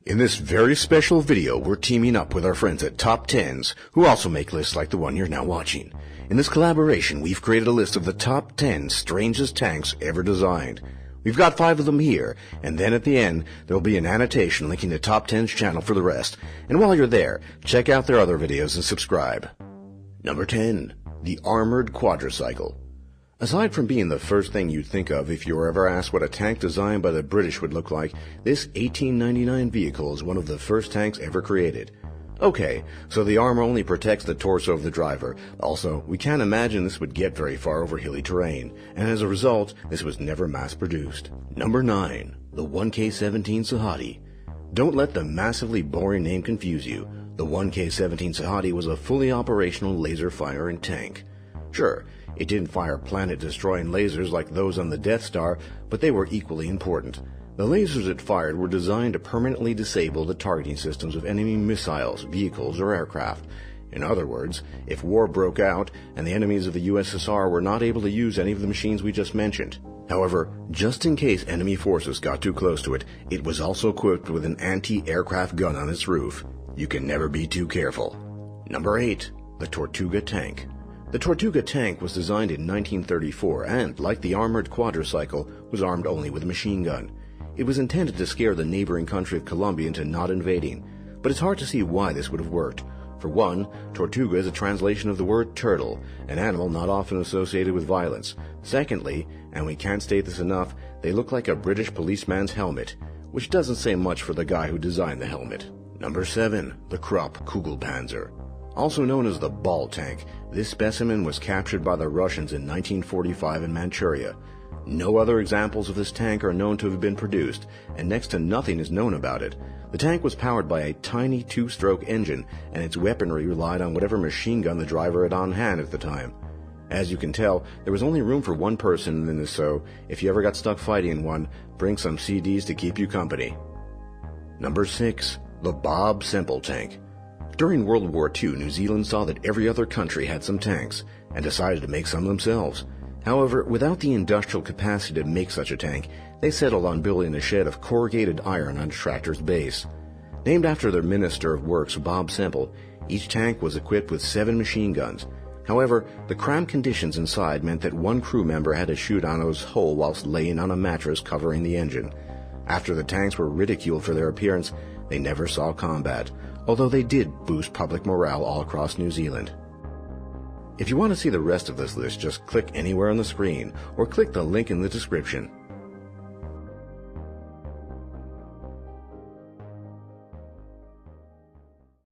In this very special video, we're teaming up with our friends at Top 10s, who also make lists like the one you're now watching. In this collaboration, we've created a list of the top 10 strangest tanks ever designed. We've got 5 of them here, and then at the end, there'll be an annotation linking the Top 10's channel for the rest. And while you're there, check out their other videos and subscribe. Number 10. The Armored Quadricycle. Aside from being the first thing you'd think of if you were ever asked what a tank designed by the British would look like, this 1899 vehicle is one of the first tanks ever created. Okay, so the armor only protects the torso of the driver. Also, we can't imagine this would get very far over hilly terrain, and as a result, this was never mass-produced. Number 9. The 1K-17 Sahadi. Don't let the massively boring name confuse you. The 1K-17 Sahadi was a fully operational laser-firing tank. Sure, it didn't fire planet-destroying lasers like those on the Death Star, but they were equally important. The lasers it fired were designed to permanently disable the targeting systems of enemy missiles, vehicles, or aircraft. In other words, if war broke out and the enemies of the USSR were not able to use any of the machines we just mentioned. However, just in case enemy forces got too close to it, it was also equipped with an anti-aircraft gun on its roof. You can never be too careful. Number 8. The Tortuga Tank. The Tortuga tank was designed in 1934 and, like the armored quadricycle, was armed only with a machine gun. It was intended to scare the neighboring country of Colombia into not invading, but it's hard to see why this would have worked. For one, Tortuga is a translation of the word turtle, an animal not often associated with violence. Secondly, and we can't state this enough, they look like a British policeman's helmet, which doesn't say much for the guy who designed the helmet. Number 7. The Krupp Kugelpanzer. Also known as the Ball Tank, this specimen was captured by the Russians in 1945 in Manchuria. No other examples of this tank are known to have been produced, and next to nothing is known about it. The tank was powered by a tiny 2-stroke engine, and its weaponry relied on whatever machine gun the driver had on hand at the time. As you can tell, there was only room for one person in this, so if you ever got stuck fighting in one, bring some CDs to keep you company. Number 6. The Bob Semple Tank. During World War II, New Zealand saw that every other country had some tanks, and decided to make some themselves. However, without the industrial capacity to make such a tank, they settled on building a shed of corrugated iron on a tractor's base. Named after their Minister of Works, Bob Semple, each tank was equipped with 7 machine guns. However, the cramped conditions inside meant that one crew member had to shoot on his hole whilst laying on a mattress covering the engine. After the tanks were ridiculed for their appearance, they never saw combat, although they did boost public morale all across New Zealand. If you want to see the rest of this list, just click anywhere on the screen, or click the link in the description.